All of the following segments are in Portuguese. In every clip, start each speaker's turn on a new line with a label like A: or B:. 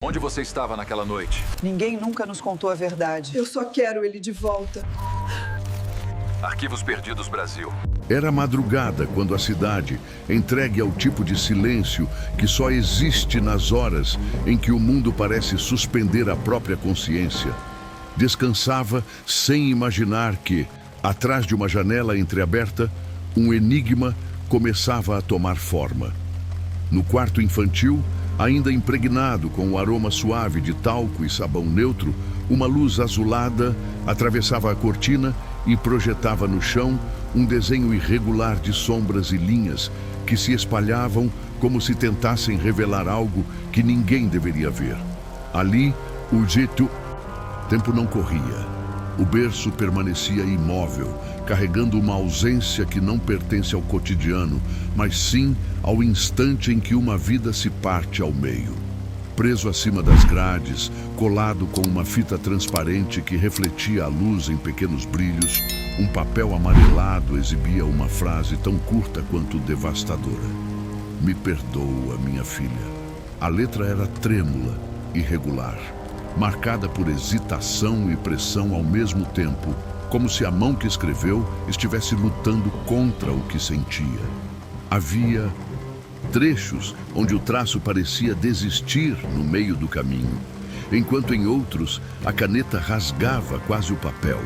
A: Onde você estava naquela noite?
B: Ninguém nunca nos contou a verdade.
C: Eu só quero ele de volta.
A: Arquivos Perdidos Brasil.
D: Era madrugada quando a cidade, entregue ao tipo de silêncio que só existe nas horas em que o mundo parece suspender a própria consciência, descansava sem imaginar que, atrás de uma janela entreaberta, um enigma começava a tomar forma. No quarto infantil, ainda impregnado com o aroma suave de talco e sabão neutro, uma luz azulada atravessava a cortina e projetava no chão um desenho irregular de sombras e linhas que se espalhavam como se tentassem revelar algo que ninguém deveria ver. Ali, o jeito... Tempo não corria. O berço permanecia imóvel, carregando uma ausência que não pertence ao cotidiano, mas sim ao instante em que uma vida se parte ao meio. Preso acima das grades, colado com uma fita transparente que refletia a luz em pequenos brilhos, um papel amarelado exibia uma frase tão curta quanto devastadora. Me perdoa, minha filha. A letra era trêmula, irregular, marcada por hesitação e pressão ao mesmo tempo, como se a mão que escreveu estivesse lutando contra o que sentia. Havia trechos onde o traço parecia desistir no meio do caminho, enquanto em outros a caneta rasgava quase o papel,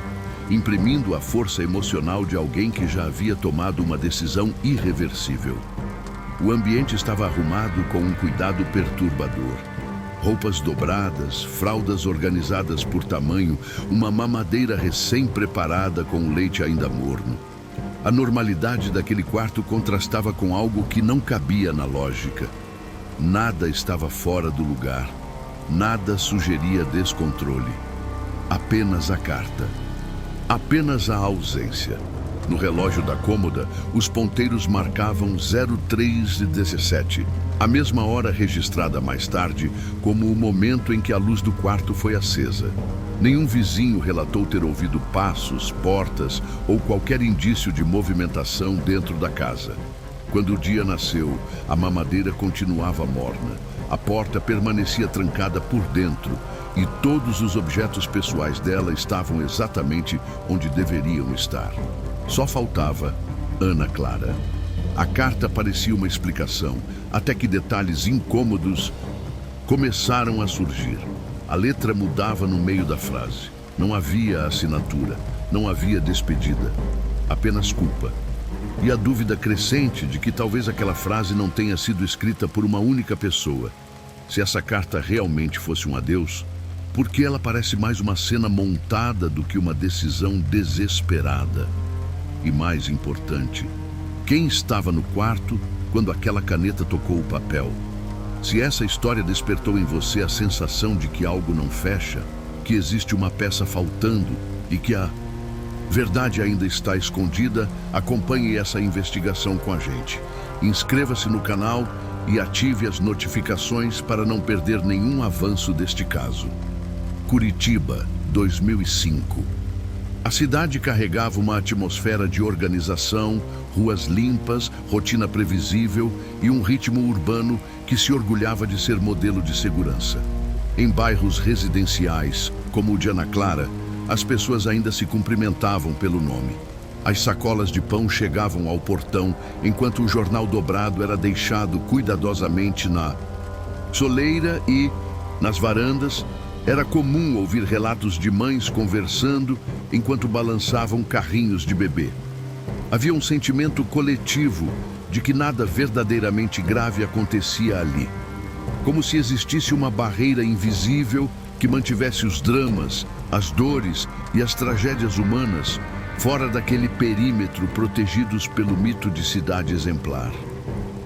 D: imprimindo a força emocional de alguém que já havia tomado uma decisão irreversível. O ambiente estava arrumado com um cuidado perturbador. Roupas dobradas, fraldas organizadas por tamanho, uma mamadeira recém-preparada com o leite ainda morno. A normalidade daquele quarto contrastava com algo que não cabia na lógica. Nada estava fora do lugar. Nada sugeria descontrole. Apenas a carta. Apenas a ausência. No relógio da cômoda, os ponteiros marcavam 03:17, a mesma hora registrada mais tarde como o momento em que a luz do quarto foi acesa. Nenhum vizinho relatou ter ouvido passos, portas ou qualquer indício de movimentação dentro da casa. Quando o dia nasceu, a mamadeira continuava morna, a porta permanecia trancada por dentro e todos os objetos pessoais dela estavam exatamente onde deveriam estar. Só faltava Ana Clara. A carta parecia uma explicação, até que detalhes incômodos começaram a surgir. A letra mudava no meio da frase. Não havia assinatura, não havia despedida, apenas culpa. E a dúvida crescente de que talvez aquela frase não tenha sido escrita por uma única pessoa. Se essa carta realmente fosse um adeus, por que ela parece mais uma cena montada do que uma decisão desesperada? E mais importante, quem estava no quarto quando aquela caneta tocou o papel? Se essa história despertou em você a sensação de que algo não fecha, que existe uma peça faltando e que a verdade ainda está escondida, acompanhe essa investigação com a gente. Inscreva-se no canal e ative as notificações para não perder nenhum avanço deste caso. Curitiba, 2005. A cidade carregava uma atmosfera de organização, ruas limpas, rotina previsível e um ritmo urbano que se orgulhava de ser modelo de segurança. Em bairros residenciais, como o de Ana Clara, as pessoas ainda se cumprimentavam pelo nome. As sacolas de pão chegavam ao portão, enquanto o jornal dobrado era deixado cuidadosamente na soleira e, nas varandas, era comum ouvir relatos de mães conversando enquanto balançavam carrinhos de bebê. Havia um sentimento coletivo de que nada verdadeiramente grave acontecia ali, como se existisse uma barreira invisível que mantivesse os dramas, as dores e as tragédias humanas fora daquele perímetro protegidos pelo mito de cidade exemplar.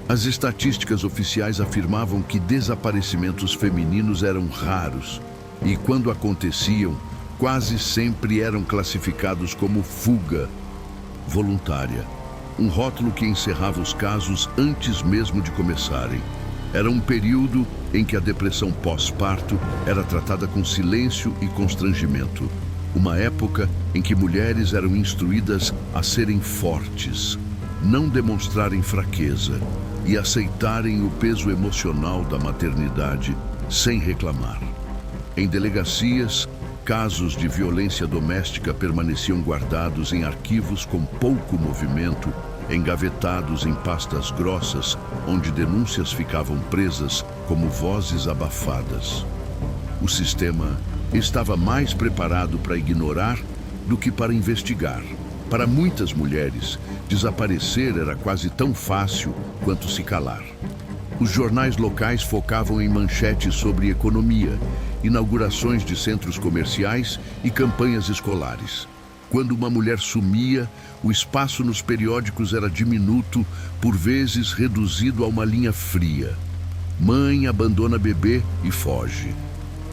D: As estatísticas oficiais afirmavam que desaparecimentos femininos eram raros e, quando aconteciam, quase sempre eram classificados como fuga voluntária, um rótulo que encerrava os casos antes mesmo de começarem. Era um período em que a depressão pós-parto era tratada com silêncio e constrangimento, uma época em que mulheres eram instruídas a serem fortes, não demonstrarem fraqueza e aceitarem o peso emocional da maternidade sem reclamar. Em delegacias, casos de violência doméstica permaneciam guardados em arquivos com pouco movimento, engavetados em pastas grossas, onde denúncias ficavam presas como vozes abafadas. O sistema estava mais preparado para ignorar do que para investigar. Para muitas mulheres, desaparecer era quase tão fácil quanto se calar. Os jornais locais focavam em manchetes sobre economia, inaugurações de centros comerciais e campanhas escolares. Quando uma mulher sumia, o espaço nos periódicos era diminuto, por vezes reduzido a uma linha fria. Mãe abandona bebê e foge.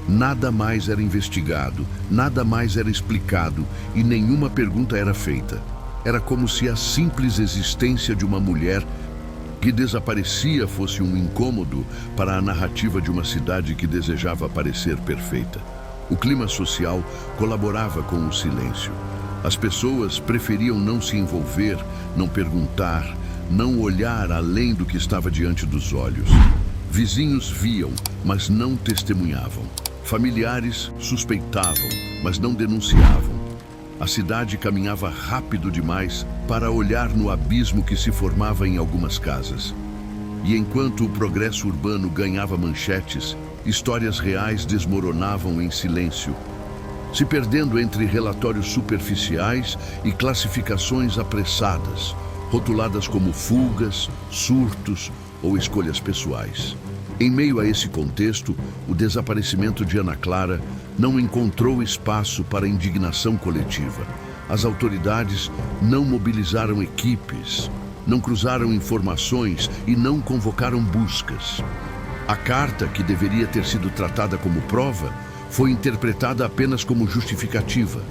D: Nada mais era investigado, nada mais era explicado e nenhuma pergunta era feita. Era como se a simples existência de uma mulher que desaparecia fosse um incômodo para a narrativa de uma cidade que desejava parecer perfeita. O clima social colaborava com o silêncio. As pessoas preferiam não se envolver, não perguntar, não olhar além do que estava diante dos olhos. Vizinhos viam, mas não testemunhavam. Familiares suspeitavam, mas não denunciavam. A cidade caminhava rápido demais para olhar no abismo que se formava em algumas casas. E enquanto o progresso urbano ganhava manchetes, histórias reais desmoronavam em silêncio, se perdendo entre relatórios superficiais e classificações apressadas, rotuladas como fugas, surtos ou escolhas pessoais. Em meio a esse contexto, o desaparecimento de Ana Clara não encontrou espaço para indignação coletiva. As autoridades não mobilizaram equipes, não cruzaram informações e não convocaram buscas. A carta, que deveria ter sido tratada como prova, foi interpretada apenas como justificativa.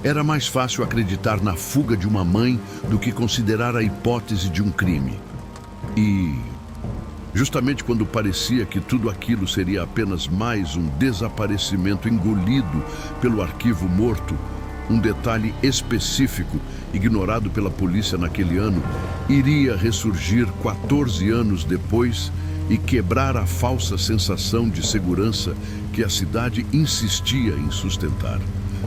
D: Era mais fácil acreditar na fuga de uma mãe do que considerar a hipótese de um crime. E justamente quando parecia que tudo aquilo seria apenas mais um desaparecimento engolido pelo arquivo morto, um detalhe específico, ignorado pela polícia naquele ano, iria ressurgir 14 anos depois e quebrar a falsa sensação de segurança que a cidade insistia em sustentar.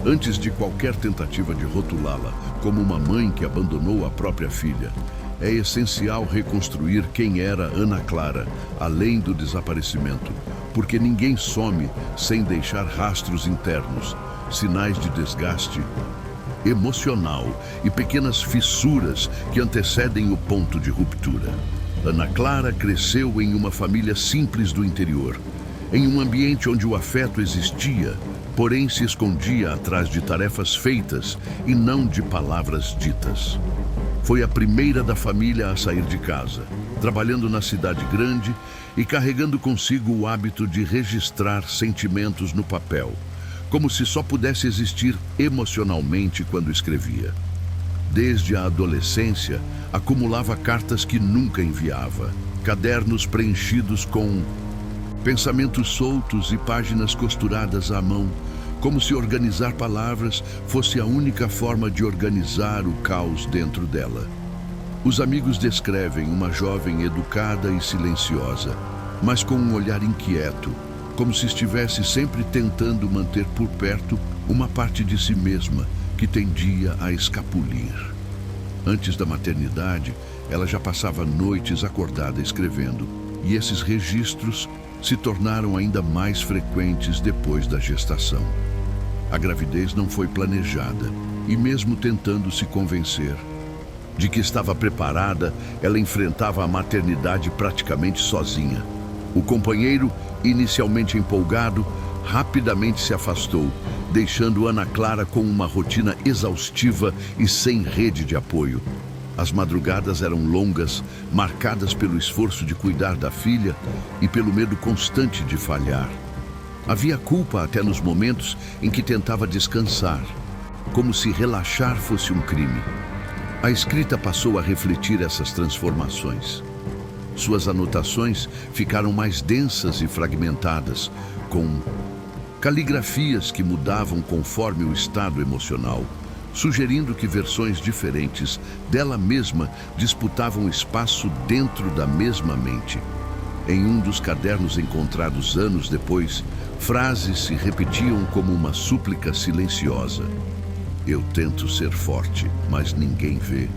D: Antes de qualquer tentativa de rotulá-la como uma mãe que abandonou a própria filha, é essencial reconstruir quem era Ana Clara, além do desaparecimento, porque ninguém some sem deixar rastros internos, sinais de desgaste emocional e pequenas fissuras que antecedem o ponto de ruptura. Ana Clara cresceu em uma família simples do interior, em um ambiente onde o afeto existia, porém se escondia atrás de tarefas feitas e não de palavras ditas. Foi a primeira da família a sair de casa, trabalhando na cidade grande e carregando consigo o hábito de registrar sentimentos no papel, como se só pudesse existir emocionalmente quando escrevia. Desde a adolescência, acumulava cartas que nunca enviava, cadernos preenchidos com pensamentos soltos e páginas costuradas à mão, como se organizar palavras fosse a única forma de organizar o caos dentro dela. Os amigos descrevem uma jovem educada e silenciosa, mas com um olhar inquieto, como se estivesse sempre tentando manter por perto uma parte de si mesma que tendia a escapulir. Antes da maternidade, ela já passava noites acordada escrevendo, e esses registros se tornaram ainda mais frequentes depois da gestação. A gravidez não foi planejada, e mesmo tentando se convencer de que estava preparada, ela enfrentava a maternidade praticamente sozinha. O companheiro, inicialmente empolgado, rapidamente se afastou, deixando Ana Clara com uma rotina exaustiva e sem rede de apoio. As madrugadas eram longas, marcadas pelo esforço de cuidar da filha e pelo medo constante de falhar. Havia culpa até nos momentos em que tentava descansar, como se relaxar fosse um crime. A escrita passou a refletir essas transformações. Suas anotações ficaram mais densas e fragmentadas, com caligrafias que mudavam conforme o estado emocional, sugerindo que versões diferentes dela mesma disputavam espaço dentro da mesma mente. Em um dos cadernos encontrados anos depois, frases se repetiam como uma súplica silenciosa. Eu tento ser forte, mas ninguém vê.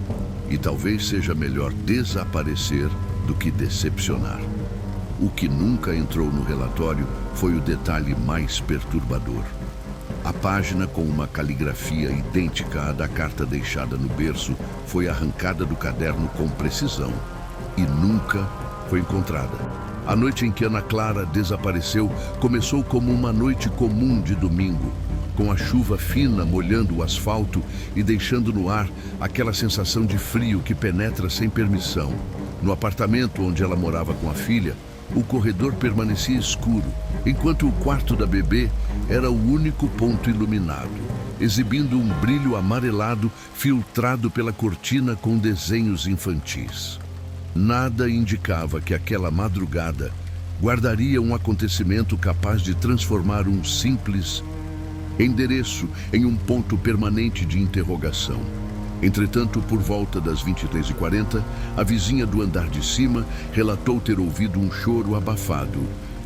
D: E talvez seja melhor desaparecer do que decepcionar. O que nunca entrou no relatório foi o detalhe mais perturbador. A página com uma caligrafia idêntica à da carta deixada no berço foi arrancada do caderno com precisão e nunca foi encontrada. A noite em que Ana Clara desapareceu começou como uma noite comum de domingo, com a chuva fina molhando o asfalto e deixando no ar aquela sensação de frio que penetra sem permissão. No apartamento onde ela morava com a filha, o corredor permanecia escuro, enquanto o quarto da bebê era o único ponto iluminado, exibindo um brilho amarelado filtrado pela cortina com desenhos infantis. Nada indicava que aquela madrugada guardaria um acontecimento capaz de transformar um simples endereço em um ponto permanente de interrogação. Entretanto, por volta das 23h40, a vizinha do andar de cima relatou ter ouvido um choro abafado,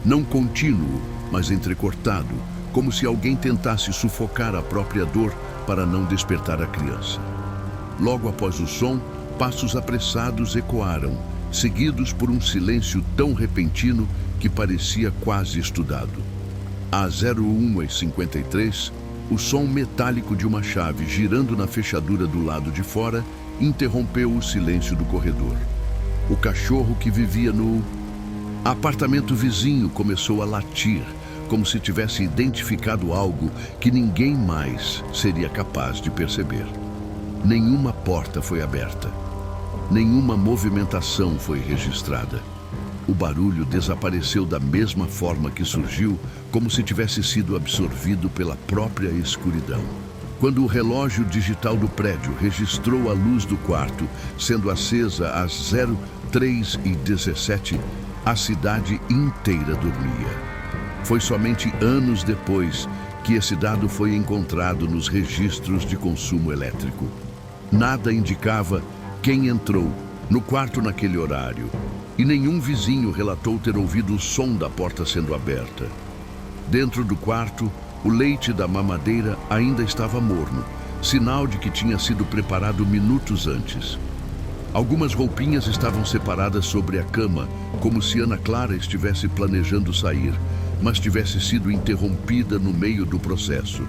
D: não contínuo, mas entrecortado, como se alguém tentasse sufocar a própria dor para não despertar a criança. Logo após o som, passos apressados ecoaram, seguidos por um silêncio tão repentino que parecia quase estudado. Às 01h53, o som metálico de uma chave girando na fechadura do lado de fora interrompeu o silêncio do corredor. O cachorro que vivia no apartamento vizinho começou a latir, como se tivesse identificado algo que ninguém mais seria capaz de perceber. Nenhuma porta foi aberta. Nenhuma movimentação foi registrada. O barulho desapareceu da mesma forma que surgiu, como se tivesse sido absorvido pela própria escuridão. Quando o relógio digital do prédio registrou a luz do quarto, sendo acesa às 03h17, a cidade inteira dormia. Foi somente anos depois que esse dado foi encontrado nos registros de consumo elétrico. Nada indicava quem entrou no quarto naquele horário, e nenhum vizinho relatou ter ouvido o som da porta sendo aberta. Dentro do quarto, o leite da mamadeira ainda estava morno, sinal de que tinha sido preparado minutos antes. Algumas roupinhas estavam separadas sobre a cama, como se Ana Clara estivesse planejando sair, mas tivesse sido interrompida no meio do processo.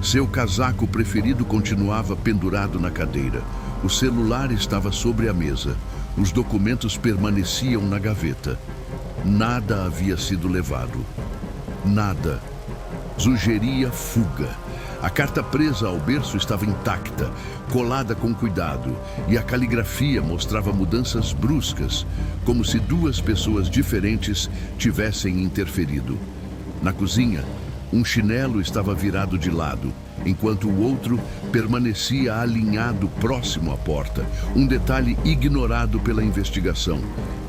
D: Seu casaco preferido continuava pendurado na cadeira. O celular estava sobre a mesa. Os documentos permaneciam na gaveta. Nada havia sido levado. Nada sugeria fuga. A carta presa ao berço estava intacta, colada com cuidado, e a caligrafia mostrava mudanças bruscas, como se duas pessoas diferentes tivessem interferido. Na cozinha, um chinelo estava virado de lado, enquanto o outro permanecia alinhado próximo à porta, um detalhe ignorado pela investigação,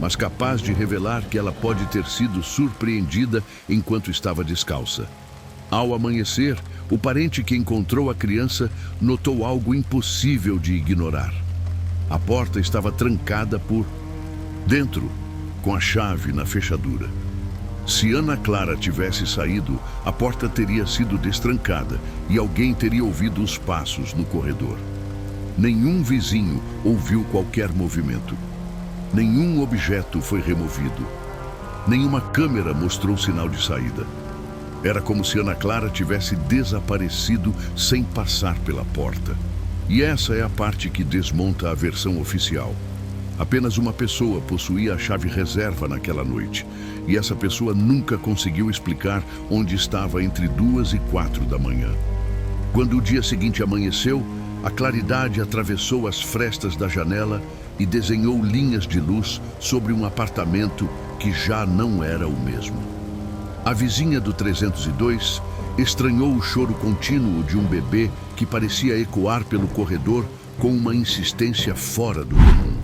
D: mas capaz de revelar que ela pode ter sido surpreendida enquanto estava descalça. Ao amanhecer, o parente que encontrou a criança notou algo impossível de ignorar. A porta estava trancada por dentro, com a chave na fechadura. Se Ana Clara tivesse saído, a porta teria sido destrancada e alguém teria ouvido os passos no corredor. Nenhum vizinho ouviu qualquer movimento. Nenhum objeto foi removido. Nenhuma câmera mostrou sinal de saída. Era como se Ana Clara tivesse desaparecido sem passar pela porta. E essa é a parte que desmonta a versão oficial. Apenas uma pessoa possuía a chave reserva naquela noite, e essa pessoa nunca conseguiu explicar onde estava entre 2 e 4 da manhã. Quando o dia seguinte amanheceu, a claridade atravessou as frestas da janela e desenhou linhas de luz sobre um apartamento que já não era o mesmo. A vizinha do 302 estranhou o choro contínuo de um bebê que parecia ecoar pelo corredor com uma insistência fora do comum.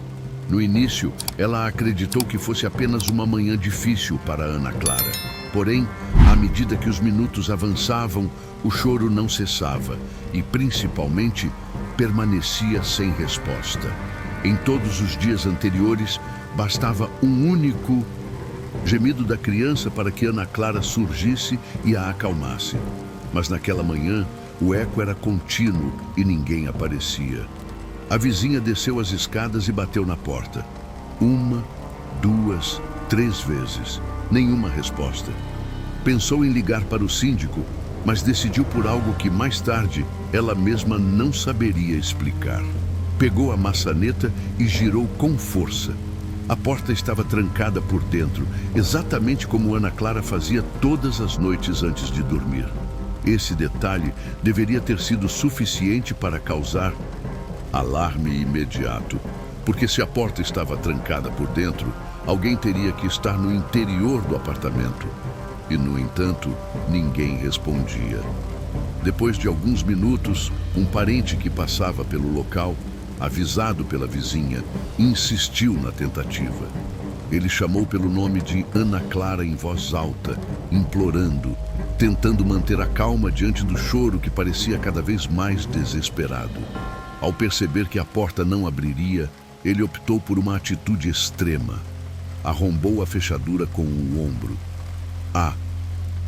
D: No início, ela acreditou que fosse apenas uma manhã difícil para Ana Clara. Porém, à medida que os minutos avançavam, o choro não cessava e, principalmente, permanecia sem resposta. Em todos os dias anteriores, bastava um único gemido da criança para que Ana Clara surgisse e a acalmasse. Mas naquela manhã, o eco era contínuo e ninguém aparecia. A vizinha desceu as escadas e bateu na porta. 1, 2, 3 vezes. Nenhuma resposta. Pensou em ligar para o síndico, mas decidiu por algo que mais tarde ela mesma não saberia explicar. Pegou a maçaneta e girou com força. A porta estava trancada por dentro, exatamente como Ana Clara fazia todas as noites antes de dormir. Esse detalhe deveria ter sido suficiente para causar alarme imediato, porque se a porta estava trancada por dentro, alguém teria que estar no interior do apartamento. E, no entanto, ninguém respondia. Depois de alguns minutos, um parente que passava pelo local, avisado pela vizinha, insistiu na tentativa. Ele chamou pelo nome de Ana Clara em voz alta, implorando, tentando manter a calma diante do choro que parecia cada vez mais desesperado. Ao perceber que a porta não abriria, ele optou por uma atitude extrema. Arrombou a fechadura com o ombro. A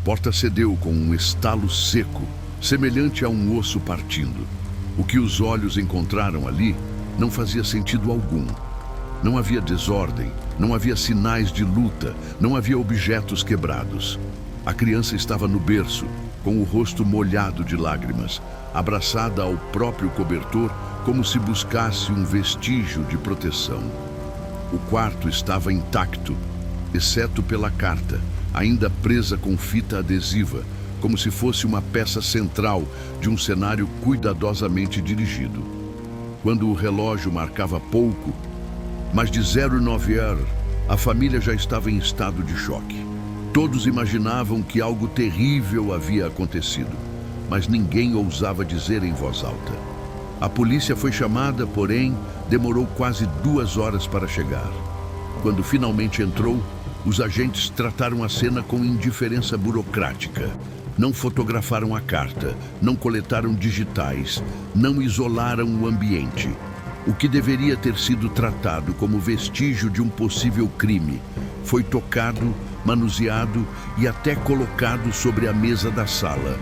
D: porta cedeu com um estalo seco, semelhante a um osso partindo. O que os olhos encontraram ali não fazia sentido algum. Não havia desordem, não havia sinais de luta, não havia objetos quebrados. A criança estava no berço, com o rosto molhado de lágrimas, abraçada ao próprio cobertor, como se buscasse um vestígio de proteção. O quarto estava intacto, exceto pela carta, ainda presa com fita adesiva, como se fosse uma peça central de um cenário cuidadosamente dirigido. Quando o relógio marcava pouco, mais de 09h, a família já estava em estado de choque. Todos imaginavam que algo terrível havia acontecido, mas ninguém ousava dizer em voz alta. A polícia foi chamada, porém, demorou quase 2 horas para chegar. Quando finalmente entrou, os agentes trataram a cena com indiferença burocrática. Não fotografaram a carta, não coletaram digitais, não isolaram o ambiente. O que deveria ter sido tratado como vestígio de um possível crime foi tocado, manuseado e até colocado sobre a mesa da sala,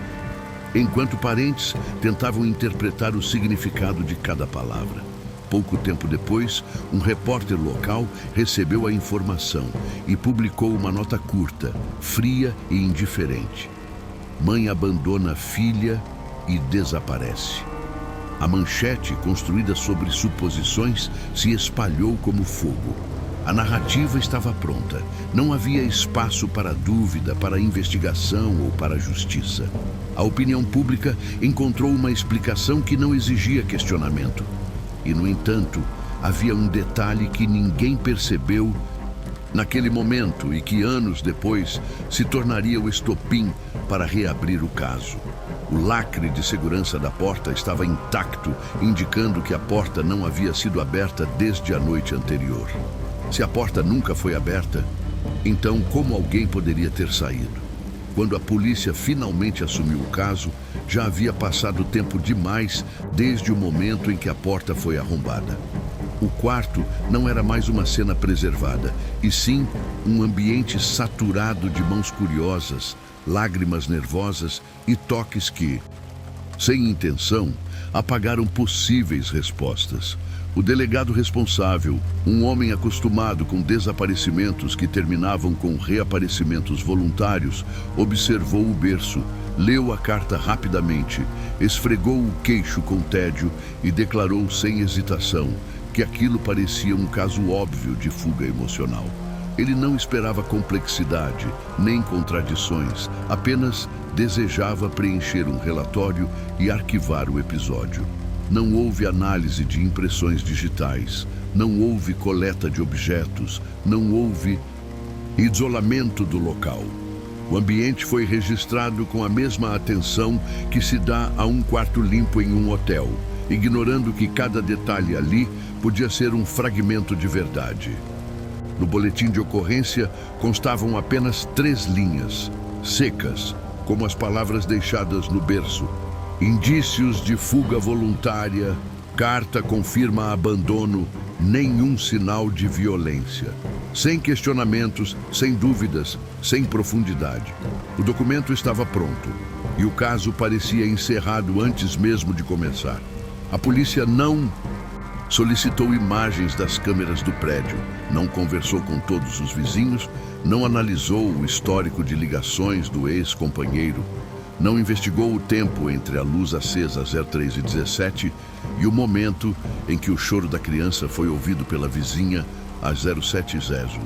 D: enquanto parentes tentavam interpretar o significado de cada palavra. Pouco tempo depois, um repórter local recebeu a informação e publicou uma nota curta, fria e indiferente. Mãe abandona filha e desaparece. A manchete, construída sobre suposições, se espalhou como fogo. A narrativa estava pronta. Não havia espaço para dúvida, para investigação ou para justiça. A opinião pública encontrou uma explicação que não exigia questionamento. E, no entanto, havia um detalhe que ninguém percebeu naquele momento e que anos depois se tornaria o estopim para reabrir o caso. O lacre de segurança da porta estava intacto, indicando que a porta não havia sido aberta desde a noite anterior. Se a porta nunca foi aberta, então como alguém poderia ter saído? Quando a polícia finalmente assumiu o caso, já havia passado tempo demais desde o momento em que a porta foi arrombada. O quarto não era mais uma cena preservada, e sim um ambiente saturado de mãos curiosas, lágrimas nervosas e toques que, sem intenção, apagaram possíveis respostas. O delegado responsável, um homem acostumado com desaparecimentos que terminavam com reaparecimentos voluntários, observou o berço, leu a carta rapidamente, esfregou o queixo com tédio e declarou sem hesitação que aquilo parecia um caso óbvio de fuga emocional. Ele não esperava complexidade, nem contradições, apenas desejava preencher um relatório e arquivar o episódio. Não houve análise de impressões digitais, não houve coleta de objetos, não houve isolamento do local. O ambiente foi registrado com a mesma atenção que se dá a um quarto limpo em um hotel, ignorando que cada detalhe ali podia ser um fragmento de verdade. No boletim de ocorrência constavam apenas 3 linhas, secas, como as palavras deixadas no berço. Indícios de fuga voluntária, carta confirma abandono, nenhum sinal de violência. Sem questionamentos, sem dúvidas, sem profundidade. O documento estava pronto e o caso parecia encerrado antes mesmo de começar. A polícia não solicitou imagens das câmeras do prédio, não conversou com todos os vizinhos, não analisou o histórico de ligações do ex-companheiro, não investigou o tempo entre a luz acesa 03:17 e o momento em que o choro da criança foi ouvido pela vizinha às 07:00.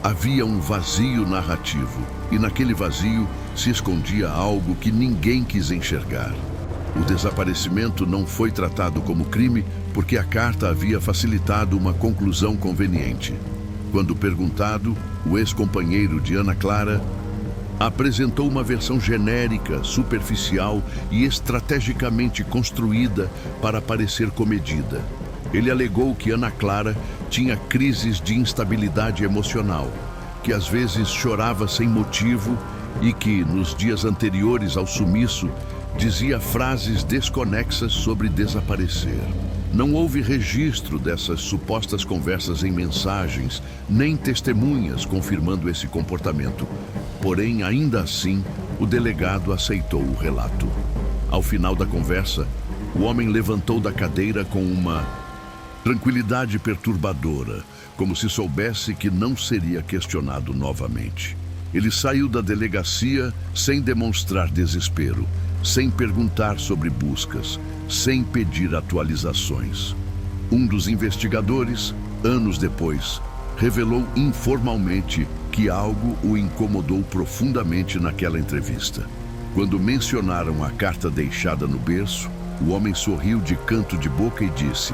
D: Havia um vazio narrativo e naquele vazio se escondia algo que ninguém quis enxergar. O desaparecimento não foi tratado como crime porque a carta havia facilitado uma conclusão conveniente. Quando perguntado, o ex-companheiro de Ana Clara apresentou uma versão genérica, superficial e estrategicamente construída para parecer comedida. Ele alegou que Ana Clara tinha crises de instabilidade emocional, que às vezes chorava sem motivo e que, nos dias anteriores ao sumiço, dizia frases desconexas sobre desaparecer. Não houve registro dessas supostas conversas em mensagens, nem testemunhas confirmando esse comportamento. Porém, ainda assim, o delegado aceitou o relato. Ao final da conversa, o homem levantou da cadeira com uma tranquilidade perturbadora, como se soubesse que não seria questionado novamente. Ele saiu da delegacia sem demonstrar desespero, sem perguntar sobre buscas, sem pedir atualizações. Um dos investigadores, anos depois, revelou informalmente que algo o incomodou profundamente naquela entrevista. Quando mencionaram a carta deixada no berço, o homem sorriu de canto de boca e disse: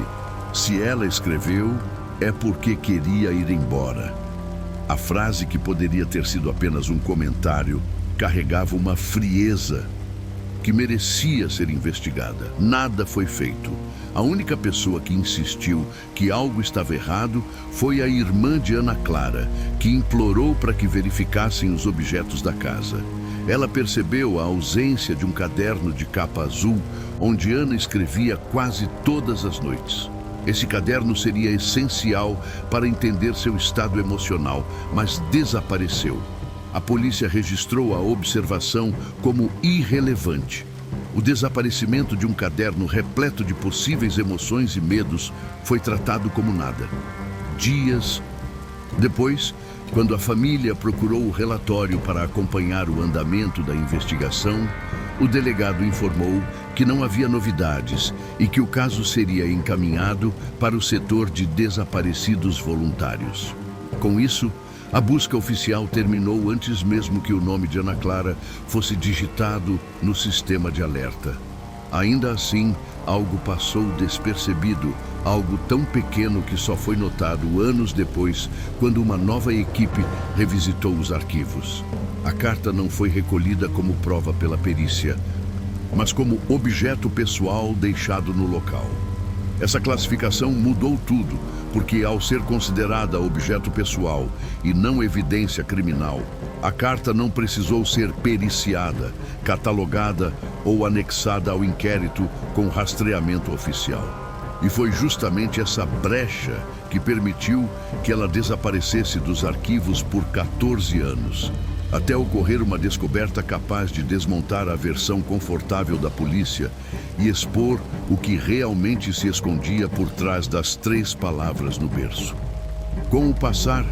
D: "Se ela escreveu, é porque queria ir embora." A frase, que poderia ter sido apenas um comentário, carregava uma frieza que merecia ser investigada. Nada foi feito. A única pessoa que insistiu que algo estava errado foi a irmã de Ana Clara, que implorou para que verificassem os objetos da casa. Ela percebeu a ausência de um caderno de capa azul, onde Ana escrevia quase todas as noites. Esse caderno seria essencial para entender seu estado emocional, mas desapareceu. A polícia registrou a observação como irrelevante. O desaparecimento de um caderno repleto de possíveis emoções e medos foi tratado como nada. Dias depois, quando a família procurou o relatório para acompanhar o andamento da investigação, o delegado informou que não havia novidades e que o caso seria encaminhado para o setor de desaparecidos voluntários. Com isso, a busca oficial terminou antes mesmo que o nome de Ana Clara fosse digitado no sistema de alerta. Ainda assim, algo passou despercebido, algo tão pequeno que só foi notado anos depois, quando uma nova equipe revisitou os arquivos. A carta não foi recolhida como prova pela perícia, mas como objeto pessoal deixado no local. Essa classificação mudou tudo, porque ao ser considerada objeto pessoal e não evidência criminal, a carta não precisou ser periciada, catalogada ou anexada ao inquérito com rastreamento oficial. E foi justamente essa brecha que permitiu que ela desaparecesse dos arquivos por 14 anos, até ocorrer uma descoberta capaz de desmontar a versão confortável da polícia e expor o que realmente se escondia por trás das 3 palavras no berço. Com o passar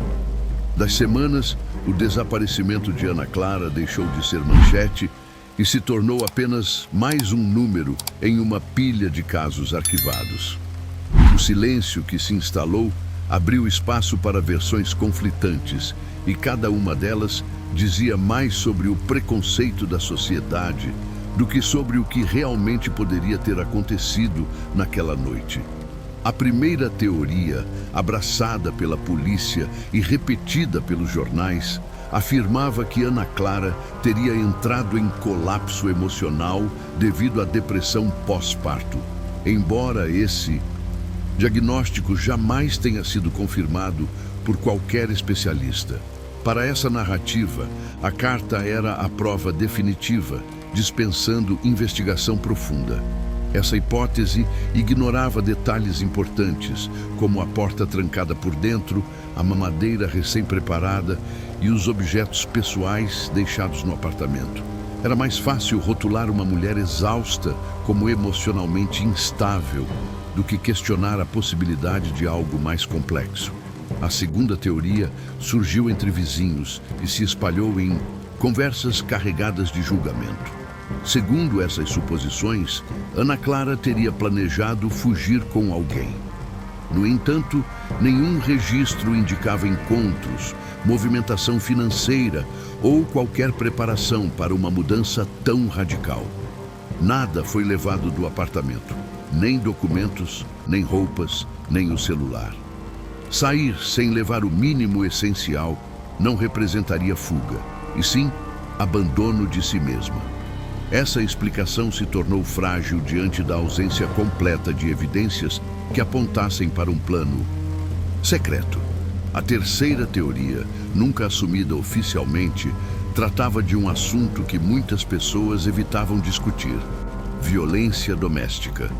D: das semanas, o desaparecimento de Ana Clara deixou de ser manchete e se tornou apenas mais um número em uma pilha de casos arquivados. O silêncio que se instalou abriu espaço para versões conflitantes, e cada uma delas dizia mais sobre o preconceito da sociedade do que sobre o que realmente poderia ter acontecido naquela noite. A primeira teoria, abraçada pela polícia e repetida pelos jornais, afirmava que Ana Clara teria entrado em colapso emocional devido à depressão pós-parto. Embora esse diagnóstico jamais tenha sido confirmado por qualquer especialista. Para essa narrativa, a carta era a prova definitiva, dispensando investigação profunda. Essa hipótese ignorava detalhes importantes, como a porta trancada por dentro, a mamadeira recém-preparada e os objetos pessoais deixados no apartamento. Era mais fácil rotular uma mulher exausta como emocionalmente instável do que questionar a possibilidade de algo mais complexo. A segunda teoria surgiu entre vizinhos e se espalhou em conversas carregadas de julgamento. Segundo essas suposições, Ana Clara teria planejado fugir com alguém. No entanto, nenhum registro indicava encontros, movimentação financeira ou qualquer preparação para uma mudança tão radical. Nada foi levado do apartamento, nem documentos, nem roupas, nem o celular. Sair sem levar o mínimo essencial não representaria fuga, e sim abandono de si mesma. Essa explicação se tornou frágil diante da ausência completa de evidências que apontassem para um plano secreto. A terceira teoria, nunca assumida oficialmente, tratava de um assunto que muitas pessoas evitavam discutir: violência doméstica.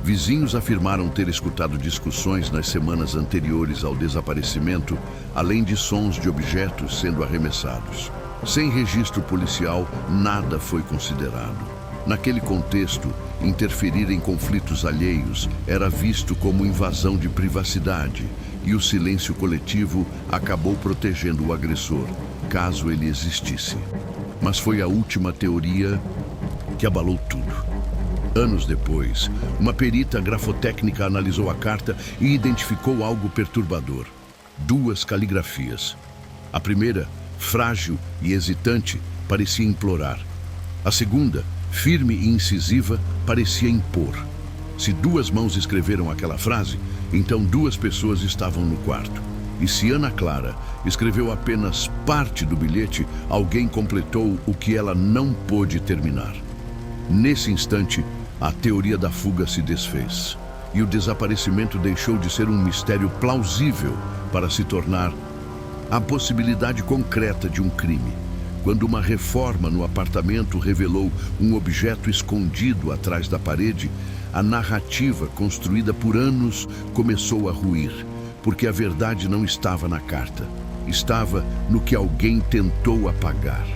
D: Vizinhos afirmaram ter escutado discussões nas semanas anteriores ao desaparecimento, além de sons de objetos sendo arremessados. Sem registro policial, nada foi considerado. Naquele contexto, interferir em conflitos alheios era visto como invasão de privacidade, e o silêncio coletivo acabou protegendo o agressor, caso ele existisse. Mas foi a última teoria que abalou tudo. Anos depois, uma perita grafotécnica analisou a carta e identificou algo perturbador: 2 caligrafias. A primeira, frágil e hesitante, parecia implorar. A segunda, firme e incisiva, parecia impor. Se 2 mãos escreveram aquela frase, então 2 pessoas estavam no quarto. E se Ana Clara escreveu apenas parte do bilhete, alguém completou o que ela não pôde terminar. Nesse instante, a teoria da fuga se desfez, e o desaparecimento deixou de ser um mistério plausível para se tornar a possibilidade concreta de um crime. Quando uma reforma no apartamento revelou um objeto escondido atrás da parede, a narrativa construída por anos começou a ruir, porque a verdade não estava na carta, estava no que alguém tentou apagar.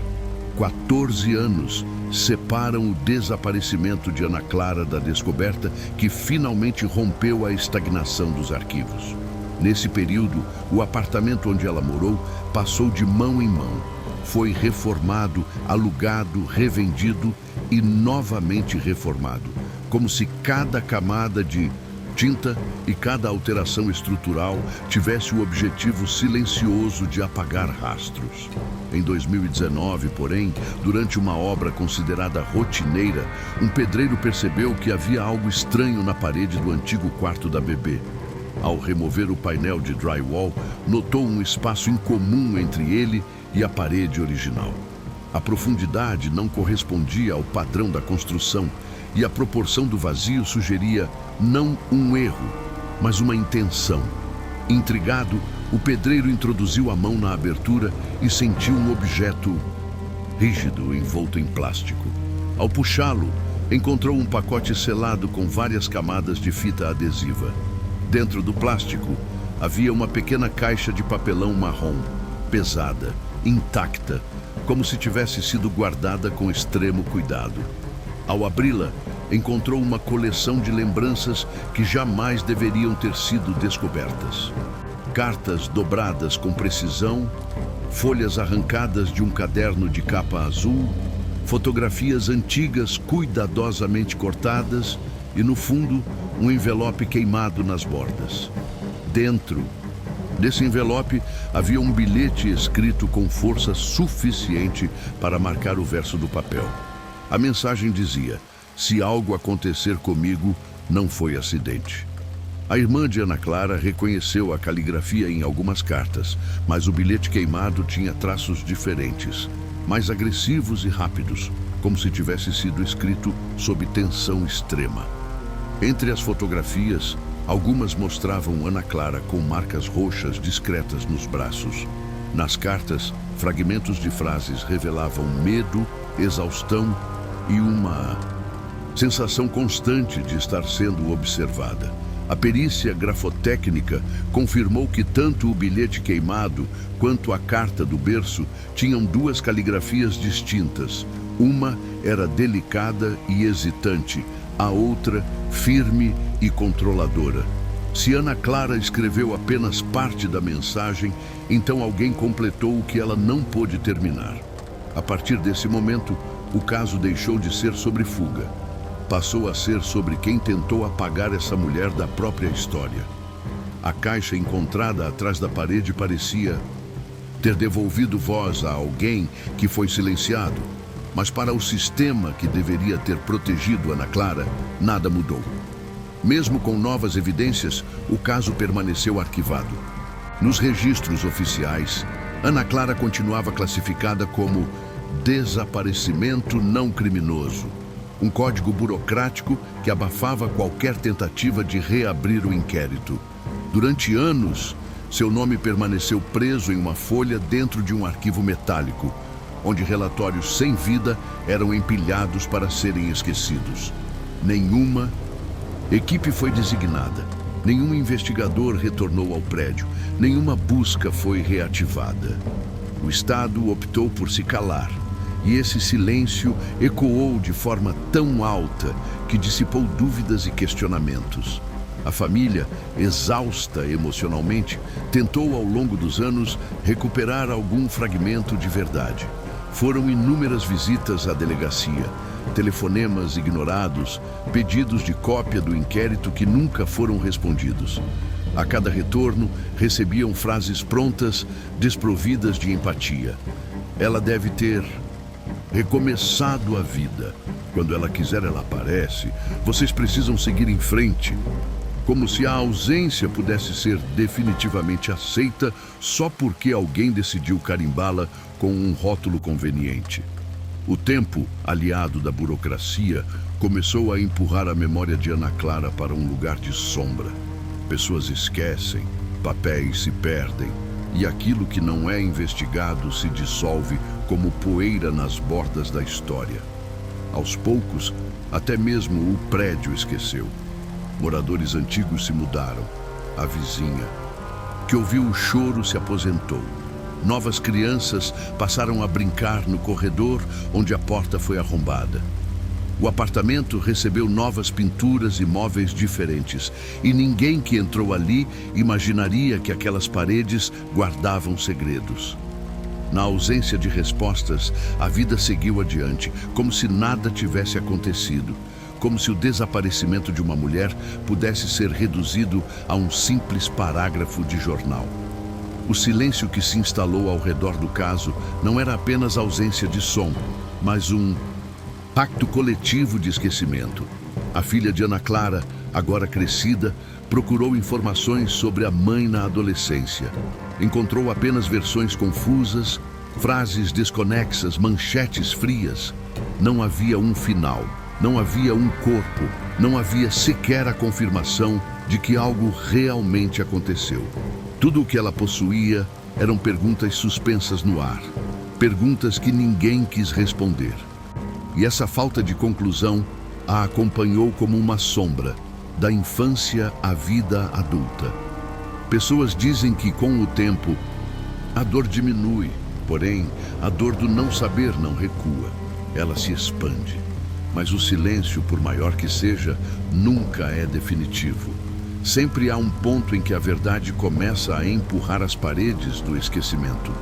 D: 14 anos separam o desaparecimento de Ana Clara da descoberta que finalmente rompeu a estagnação dos arquivos. Nesse período, o apartamento onde ela morou passou de mão em mão. Foi reformado, alugado, revendido e novamente reformado, como se cada camada de tinta e cada alteração estrutural tivesse o objetivo silencioso de apagar rastros. Em 2019, porém, durante uma obra considerada rotineira, um pedreiro percebeu que havia algo estranho na parede do antigo quarto da bebê. Ao remover o painel de drywall, notou um espaço incomum entre ele e a parede original. A profundidade não correspondia ao padrão da construção e a proporção do vazio sugeria não um erro, mas uma intenção. Intrigado, o pedreiro introduziu a mão na abertura e sentiu um objeto rígido envolto em plástico. Ao puxá-lo, encontrou um pacote selado com várias camadas de fita adesiva. Dentro do plástico, havia uma pequena caixa de papelão marrom, pesada, intacta, como se tivesse sido guardada com extremo cuidado. Ao abri-la, encontrou uma coleção de lembranças que jamais deveriam ter sido descobertas. Cartas dobradas com precisão, folhas arrancadas de um caderno de capa azul, fotografias antigas cuidadosamente cortadas e, no fundo, um envelope queimado nas bordas. Dentro desse envelope havia um bilhete escrito com força suficiente para marcar o verso do papel. A mensagem dizia: se algo acontecer comigo, não foi acidente. A irmã de Ana Clara reconheceu a caligrafia em algumas cartas, mas o bilhete queimado tinha traços diferentes, mais agressivos e rápidos, como se tivesse sido escrito sob tensão extrema. Entre as fotografias, algumas mostravam Ana Clara com marcas roxas discretas nos braços. Nas cartas, fragmentos de frases revelavam medo, exaustão e uma sensação constante de estar sendo observada. A perícia grafotécnica confirmou que tanto o bilhete queimado quanto a carta do berço tinham duas caligrafias distintas. Uma era delicada e hesitante, a outra firme e controladora. Se Ana Clara escreveu apenas parte da mensagem, então alguém completou o que ela não pôde terminar. A partir desse momento, o caso deixou de ser sobre fuga. Passou a ser sobre quem tentou apagar essa mulher da própria história. A caixa encontrada atrás da parede parecia ter devolvido voz a alguém que foi silenciado. Mas para o sistema que deveria ter protegido Ana Clara, nada mudou. Mesmo com novas evidências, o caso permaneceu arquivado. Nos registros oficiais, Ana Clara continuava classificada como desaparecimento não criminoso, um código burocrático que abafava qualquer tentativa de reabrir o inquérito. Durante anos, seu nome permaneceu preso em uma folha dentro de um arquivo metálico, onde relatórios sem vida eram empilhados para serem esquecidos. Nenhuma equipe foi designada, nenhum investigador retornou ao prédio, nenhuma busca foi reativada. O Estado optou por se calar, e esse silêncio ecoou de forma tão alta que dissipou dúvidas e questionamentos. A família, exausta emocionalmente, tentou ao longo dos anos recuperar algum fragmento de verdade. Foram inúmeras visitas à delegacia, telefonemas ignorados, pedidos de cópia do inquérito que nunca foram respondidos. A cada retorno, recebiam frases prontas, desprovidas de empatia. Ela deve ter recomeçado a vida. Quando ela quiser, ela aparece. Vocês precisam seguir em frente. Como se a ausência pudesse ser definitivamente aceita só porque alguém decidiu carimbá-la com um rótulo conveniente. O tempo, aliado da burocracia, começou a empurrar a memória de Ana Clara para um lugar de sombra. Pessoas esquecem, papéis se perdem, e aquilo que não é investigado se dissolve como poeira nas bordas da história. Aos poucos, até mesmo o prédio esqueceu. Moradores antigos se mudaram. A vizinha, que ouviu o choro, se aposentou. Novas crianças passaram a brincar no corredor onde a porta foi arrombada. O apartamento recebeu novas pinturas e móveis diferentes, e ninguém que entrou ali imaginaria que aquelas paredes guardavam segredos. Na ausência de respostas, a vida seguiu adiante, como se nada tivesse acontecido, como se o desaparecimento de uma mulher pudesse ser reduzido a um simples parágrafo de jornal. O silêncio que se instalou ao redor do caso não era apenas ausência de som, mas um pacto coletivo de esquecimento. A filha de Ana Clara, agora crescida, procurou informações sobre a mãe na adolescência. Encontrou apenas versões confusas, frases desconexas, manchetes frias. Não havia um final, não havia um corpo, não havia sequer a confirmação de que algo realmente aconteceu. Tudo o que ela possuía eram perguntas suspensas no ar, perguntas que ninguém quis responder. E essa falta de conclusão a acompanhou como uma sombra, da infância à vida adulta. Pessoas dizem que, com o tempo, a dor diminui, porém, a dor do não saber não recua, ela se expande. Mas o silêncio, por maior que seja, nunca é definitivo. Sempre há um ponto em que a verdade começa a empurrar as paredes do esquecimento.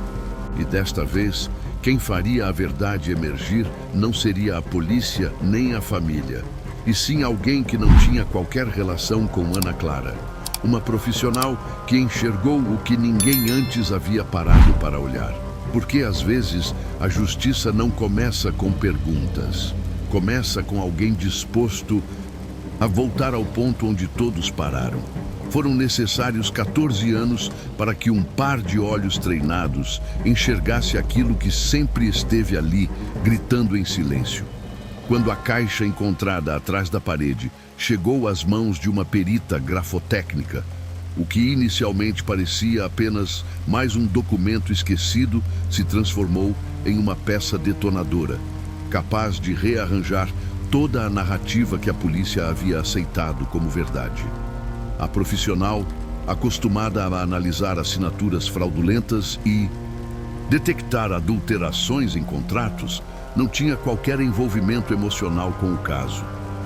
D: E desta vez, quem faria a verdade emergir não seria a polícia nem a família, e sim alguém que não tinha qualquer relação com Ana Clara. Uma profissional que enxergou o que ninguém antes havia parado para olhar. Porque às vezes a justiça não começa com perguntas. Começa com alguém disposto a voltar ao ponto onde todos pararam. Foram necessários 14 anos para que um par de olhos treinados enxergasse aquilo que sempre esteve ali, gritando em silêncio. Quando a caixa encontrada atrás da parede chegou às mãos de uma perita grafotécnica, o que inicialmente parecia apenas mais um documento esquecido se transformou em uma peça detonadora, capaz de rearranjar toda a narrativa que a polícia havia aceitado como verdade. A profissional, acostumada a analisar assinaturas fraudulentas e detectar adulterações em contratos, não tinha qualquer envolvimento emocional com o caso.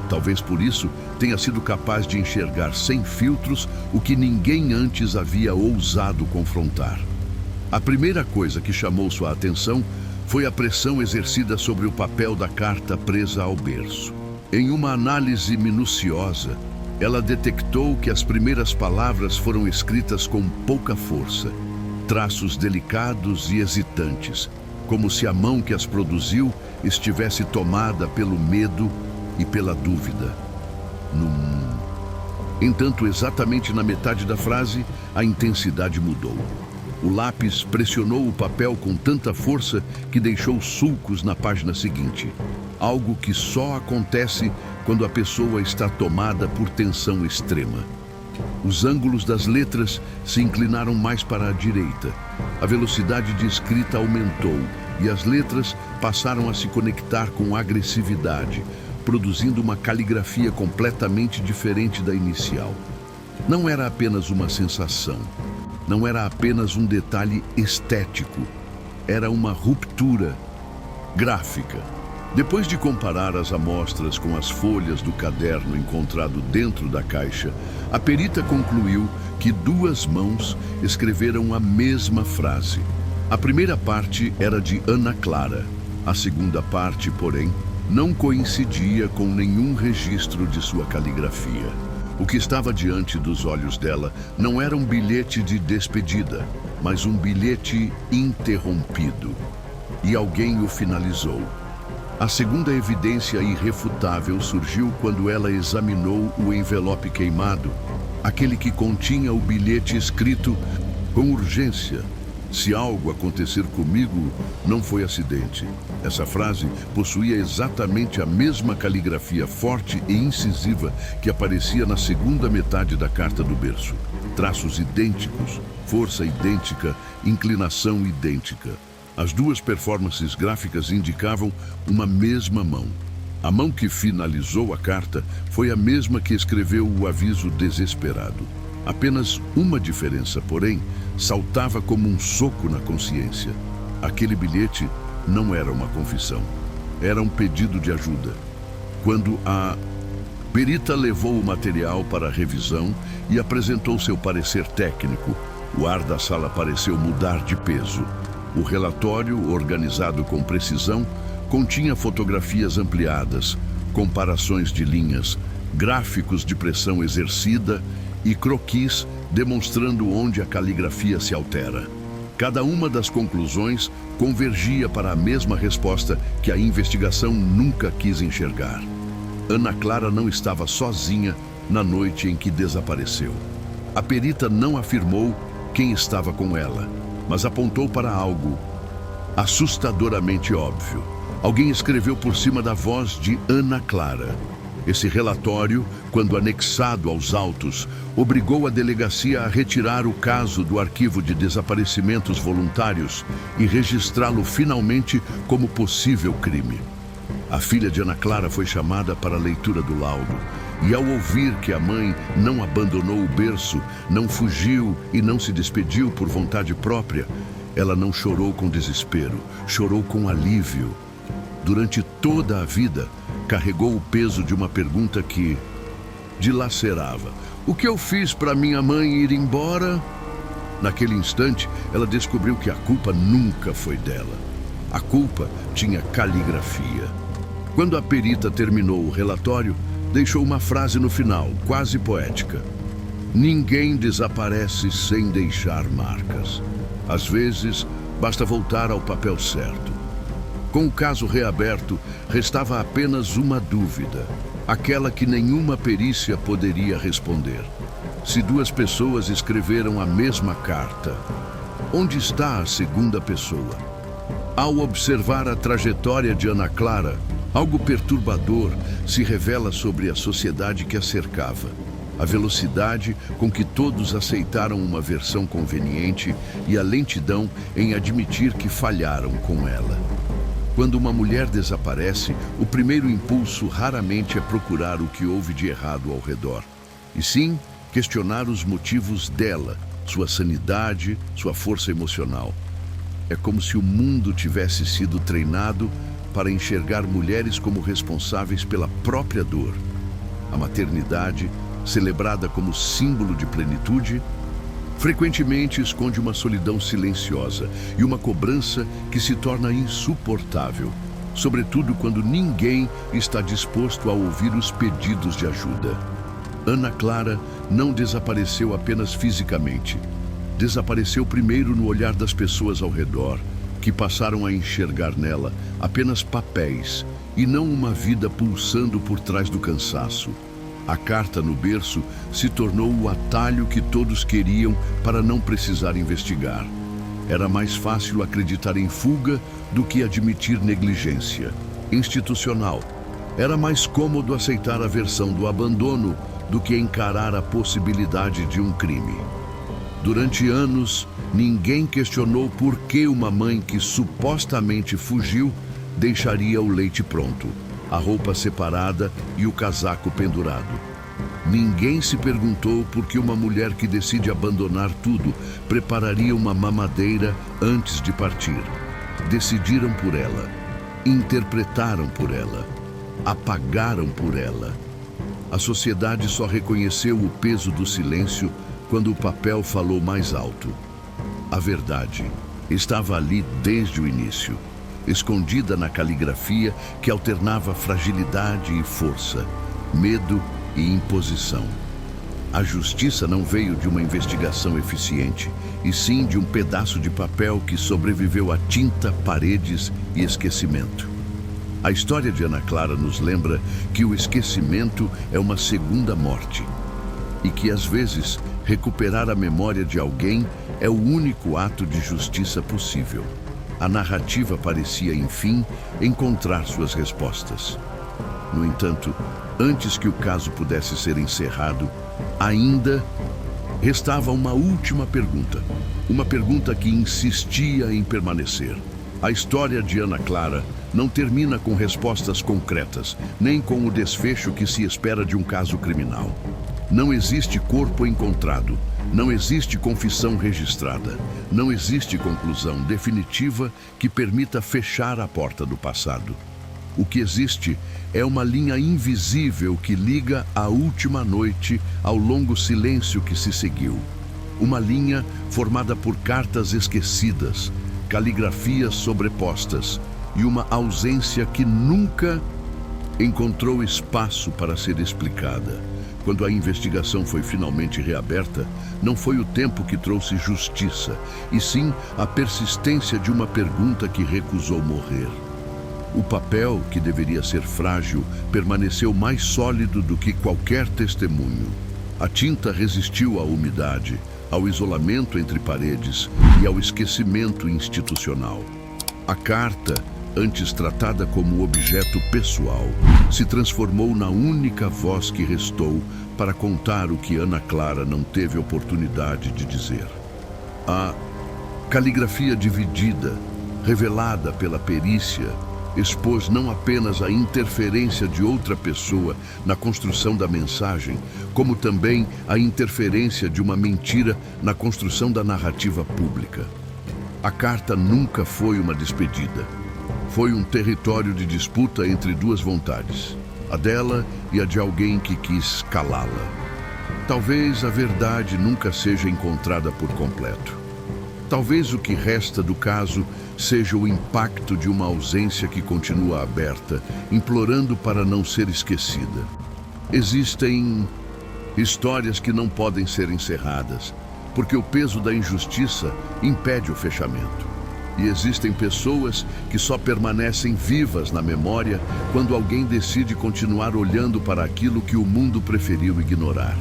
D: Talvez por isso tenha sido capaz de enxergar sem filtros o que ninguém antes havia ousado confrontar. A primeira coisa que chamou sua atenção foi a pressão exercida sobre o papel da carta presa ao berço. Em uma análise minuciosa, ela detectou que as primeiras palavras foram escritas com pouca força, traços delicados e hesitantes, como se a mão que as produziu estivesse tomada pelo medo e pela dúvida. Entanto, exatamente na metade da frase, a intensidade mudou. O lápis pressionou o papel com tanta força que deixou sulcos na página seguinte. Algo que só acontece quando a pessoa está tomada por tensão extrema. Os ângulos das letras se inclinaram mais para a direita. A velocidade de escrita aumentou e as letras passaram a se conectar com agressividade, produzindo uma caligrafia completamente diferente da inicial. Não era apenas uma sensação, não era apenas um detalhe estético, era uma ruptura gráfica. Depois de comparar as amostras com as folhas do caderno encontrado dentro da caixa, a perita concluiu que duas mãos escreveram a mesma frase. A primeira parte era de Ana Clara. A segunda parte, porém, não coincidia com nenhum registro de sua caligrafia. O que estava diante dos olhos dela não era um bilhete de despedida, mas um bilhete interrompido. E alguém o finalizou. A segunda evidência irrefutável surgiu quando ela examinou o envelope queimado, aquele que continha o bilhete escrito com urgência. Se algo acontecer comigo, não foi acidente. Essa frase possuía exatamente a mesma caligrafia forte e incisiva que aparecia na segunda metade da carta do berço. Traços idênticos, força idêntica, inclinação idêntica. As duas performances gráficas indicavam uma mesma mão. A mão que finalizou a carta foi a mesma que escreveu o aviso desesperado. Apenas uma diferença, porém, saltava como um soco na consciência. Aquele bilhete não era uma confissão, era um pedido de ajuda. Quando a perita levou o material para a revisão e apresentou seu parecer técnico, o ar da sala pareceu mudar de peso. O relatório, organizado com precisão, continha fotografias ampliadas, comparações de linhas, gráficos de pressão exercida e croquis demonstrando onde a caligrafia se altera. Cada uma das conclusões convergia para a mesma resposta que a investigação nunca quis enxergar. Ana Clara não estava sozinha na noite em que desapareceu. A perita não afirmou quem estava com ela, mas apontou para algo assustadoramente óbvio. Alguém escreveu por cima da voz de Ana Clara. Esse relatório, quando anexado aos autos, obrigou a delegacia a retirar o caso do arquivo de desaparecimentos voluntários e registrá-lo finalmente como possível crime. A filha de Ana Clara foi chamada para a leitura do laudo, e ao ouvir que a mãe não abandonou o berço, não fugiu e não se despediu por vontade própria, ela não chorou com desespero, chorou com alívio. Durante toda a vida, carregou o peso de uma pergunta que dilacerava. O que eu fiz para minha mãe ir embora? Naquele instante, ela descobriu que a culpa nunca foi dela. A culpa tinha caligrafia. Quando a perita terminou o relatório, deixou uma frase no final, quase poética. Ninguém desaparece sem deixar marcas. Às vezes, basta voltar ao papel certo. Com o caso reaberto, restava apenas uma dúvida, aquela que nenhuma perícia poderia responder. Se duas pessoas escreveram a mesma carta, onde está a segunda pessoa? Ao observar a trajetória de Ana Clara, algo perturbador se revela sobre a sociedade que a cercava. A velocidade com que todos aceitaram uma versão conveniente e a lentidão em admitir que falharam com ela. Quando uma mulher desaparece, o primeiro impulso raramente é procurar o que houve de errado ao redor. E sim, questionar os motivos dela, sua sanidade, sua força emocional. É como se o mundo tivesse sido treinado para enxergar mulheres como responsáveis pela própria dor. A maternidade, celebrada como símbolo de plenitude, frequentemente esconde uma solidão silenciosa e uma cobrança que se torna insuportável, sobretudo quando ninguém está disposto a ouvir os pedidos de ajuda. Ana Clara não desapareceu apenas fisicamente. Desapareceu primeiro no olhar das pessoas ao redor, que passaram a enxergar nela apenas papéis e não uma vida pulsando por trás do cansaço. A carta no berço se tornou o atalho que todos queriam para não precisar investigar. Era mais fácil acreditar em fuga do que admitir negligência institucional. Era mais cômodo aceitar a versão do abandono do que encarar a possibilidade de um crime. Durante anos, ninguém questionou por que uma mãe que supostamente fugiu deixaria o leite pronto, a roupa separada e o casaco pendurado. Ninguém se perguntou por que uma mulher que decide abandonar tudo prepararia uma mamadeira antes de partir. Decidiram por ela, interpretaram por ela, apagaram por ela. A sociedade só reconheceu o peso do silêncio quando o papel falou mais alto. A verdade estava ali desde o início, escondida na caligrafia que alternava fragilidade e força, medo e imposição. A justiça não veio de uma investigação eficiente, e sim de um pedaço de papel que sobreviveu a tinta, paredes e esquecimento. A história de Ana Clara nos lembra que o esquecimento é uma segunda morte, e que às vezes recuperar a memória de alguém é o único ato de justiça possível. A narrativa parecia, enfim, encontrar suas respostas. No entanto, antes que o caso pudesse ser encerrado, ainda restava uma última pergunta. Uma pergunta que insistia em permanecer. A história de Ana Clara não termina com respostas concretas, nem com o desfecho que se espera de um caso criminal. Não existe corpo encontrado, não existe confissão registrada, não existe conclusão definitiva que permita fechar a porta do passado. O que existe é uma linha invisível que liga a última noite ao longo silêncio que se seguiu. Uma linha formada por cartas esquecidas, caligrafias sobrepostas e uma ausência que nunca encontrou espaço para ser explicada. Quando a investigação foi finalmente reaberta, não foi o tempo que trouxe justiça, e sim a persistência de uma pergunta que recusou morrer. O papel, que deveria ser frágil, permaneceu mais sólido do que qualquer testemunho. A tinta resistiu à umidade, ao isolamento entre paredes e ao esquecimento institucional. A carta, antes tratada como objeto pessoal, se transformou na única voz que restou para contar o que Ana Clara não teve oportunidade de dizer. A caligrafia dividida, revelada pela perícia, expôs não apenas a interferência de outra pessoa na construção da mensagem, como também a interferência de uma mentira na construção da narrativa pública. A carta nunca foi uma despedida. Foi um território de disputa entre duas vontades, a dela e a de alguém que quis calá-la. Talvez a verdade nunca seja encontrada por completo. Talvez o que resta do caso seja o impacto de uma ausência que continua aberta, implorando para não ser esquecida. Existem histórias que não podem ser encerradas, porque o peso da injustiça impede o fechamento. E existem pessoas que só permanecem vivas na memória quando alguém decide continuar olhando para aquilo que o mundo preferiu ignorar.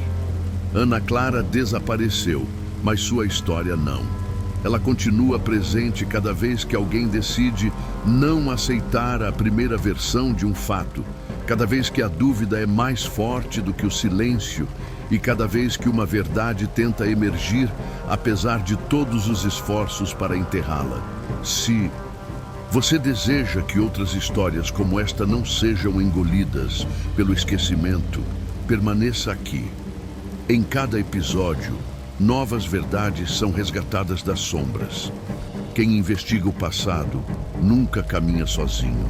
D: Ana Clara desapareceu, mas sua história não. Ela continua presente cada vez que alguém decide não aceitar a primeira versão de um fato, cada vez que a dúvida é mais forte do que o silêncio e cada vez que uma verdade tenta emergir, apesar de todos os esforços para enterrá-la. Se você deseja que outras histórias como esta não sejam engolidas pelo esquecimento, permaneça aqui. Em cada episódio, novas verdades são resgatadas das sombras. Quem investiga o passado nunca caminha sozinho.